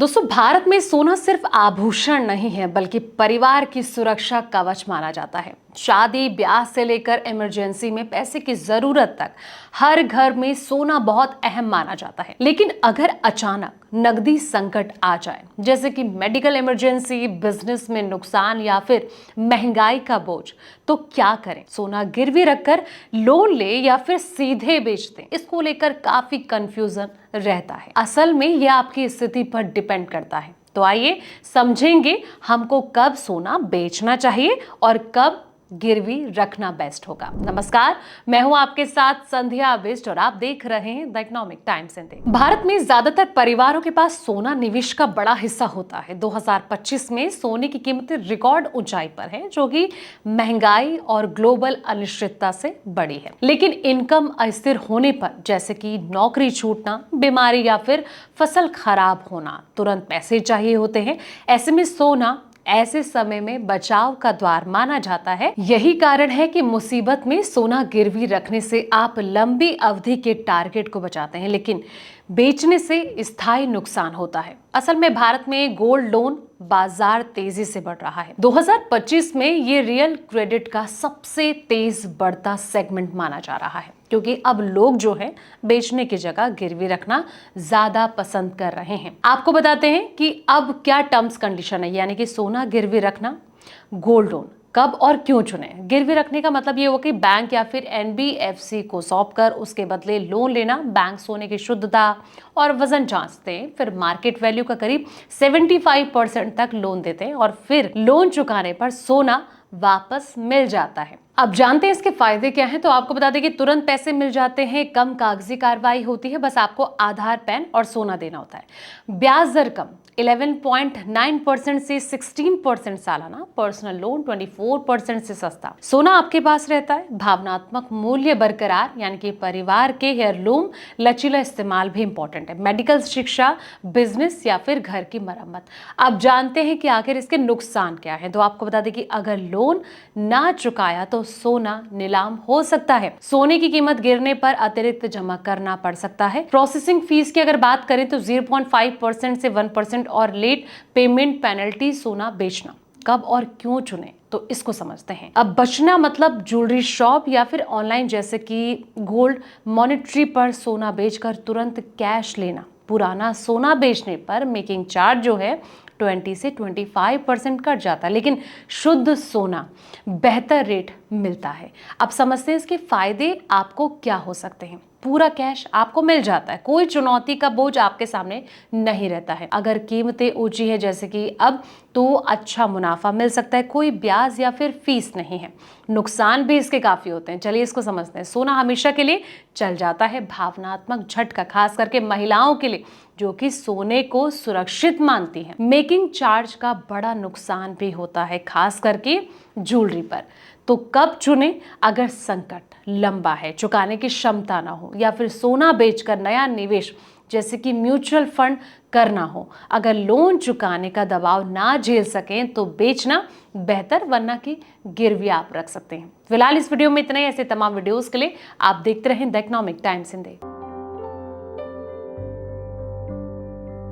दोस्तों, भारत में सोना सिर्फ आभूषण नहीं है बल्कि परिवार की सुरक्षा कवच माना जाता है। शादी ब्याह से लेकर इमरजेंसी में पैसे की जरूरत तक हर घर में सोना बहुत अहम माना जाता है। लेकिन अगर अचानक नकदी संकट आ जाए, जैसे कि मेडिकल इमरजेंसी, बिजनेस में नुकसान या फिर महंगाई का बोझ, तो क्या करें? सोना गिरवी रखकर लोन ले या फिर सीधे बेच दें? इसको लेकर काफी कंफ्यूजन रहता है। असल में यह आपकी स्थिति पर डिपेंड करता है। तो आइए समझेंगे हमको कब सोना बेचना चाहिए और कब गिरवी रखना बेस्ट होगा। नमस्कार, मैं हूं आपके साथ संध्या बिष्ट और आप देख रहे हैं the economic times India. Bharat में ज्यादातर परिवारों के पास सोना निवेश का बड़ा हिस्सा होता है। 2025 में सोने की कीमतें रिकॉर्ड ऊंचाई पर है, जो कि महंगाई और ग्लोबल अनिश्चितता से बड़ी है। लेकिन इनकम अस्थिर होने पर, जैसे कि नौकरी छूटना, बीमारी या फिर फसल खराब होना, तुरंत पैसे चाहिए होते हैं। ऐसे में सोना ऐसे समय में बचाव का द्वार माना जाता है। यही कारण है कि मुसीबत में सोना गिरवी रखने से आप लंबी अवधि के टारगेट को बचाते हैं, लेकिन बेचने से स्थायी नुकसान होता है। असल में भारत में गोल्ड लोन बाजार तेजी से बढ़ रहा है। 2025 में ये रियल क्रेडिट का सबसे तेज बढ़ता सेगमेंट माना जा रहा है, क्योंकि अब लोग जो है बेचने की जगह गिरवी रखना ज्यादा पसंद कर रहे हैं। आपको बताते हैं कि अब क्या टर्म्स कंडीशन है, यानी कि सोना गिरवी रखना, गोल्ड लोन कब और क्यों चुने। गिरवी रखने का मतलब ये हो कि बैंक या फिर एनबीएफसी को सौंपकर उसके बदले लोन लेना। बैंक सोने की शुद्धता और वजन जांचते हैं, फिर मार्केट वैल्यू का करीब 75% तक लोन देते हैं और फिर लोन चुकाने पर सोना वापस मिल जाता है। अब जानते हैं इसके फायदे क्या हैं। तो आपको बता दें कि तुरंत पैसे मिल जाते हैं, कम कागजी कार्रवाई होती है, बस आपको आधार, पैन और सोना देना होता है। ब्याज दर कम 11.9% से 16% सालाना, पर्सनल लोन 24% से सस्ता। सोना आपके पास रहता है, भावनात्मक मूल्य बरकरार, यानी कि परिवार के हेयरलूम, लचीला इस्तेमाल भी इंपॉर्टेंट है, मेडिकल, शिक्षा, बिजनेस या फिर घर की मरम्मत। अब जानते हैं कि आखिर इसके नुकसान क्या है। तो आपको बता दें कि अगर लोन ना चुकाया तो सोना नीलाम हो सकता है। सोने की कीमत गिरने पर अतिरिक्त जमा करना पड़ सकता है। प्रोसेसिंग फीस की अगर बात करें तो 0.5% से 1% और लेट पेमेंट पेनल्टी। सोना बेचना कब और क्यों चुने, तो इसको समझते हैं। अब बचना मतलब ज्वेलरी शॉप या फिर ऑनलाइन जैसे कि गोल्ड मॉनेटरी पर सोना बेचकर तुरंत कैश लेना। पुराना सोना बेचने पर मेकिंग चार्ज जो है 20 से 25% कट जाता है, लेकिन शुद्ध सोना बेहतर रेट मिलता है। अब समझते हैं इसके फायदे आपको क्या हो सकते हैं। पूरा कैश आपको मिल जाता है, कोई चुनौती का बोझ आपके सामने नहीं रहता है। अगर कीमतें ऊंची है जैसे कि अब, तो अच्छा मुनाफा मिल सकता है, कोई ब्याज या फिर फीस नहीं है। नुकसान भी इसके काफी होते हैं, चलिए इसको समझते हैं। सोना हमेशा के लिए चल जाता है, भावनात्मक झटका, खास करके महिलाओं के लिए जो कि सोने को सुरक्षित मानती हैं। मेकिंग चार्ज का बड़ा नुकसान भी होता है, खास करके ज्वेलरी पर। तो कब चुने? अगर संकट लंबा है, चुकाने की क्षमता ना हो, या फिर सोना बेचकर नया निवेश जैसे कि म्यूचुअल फंड करना हो। अगर लोन चुकाने का दबाव ना झेल सकें तो बेचना बेहतर, वरना की गिरवी आप रख सकते हैं। फिलहाल इस वीडियो में इतना ही। ऐसे तमाम वीडियोस के लिए आप देखते रहें द इकोनॉमिक टाइम्स इंडिया।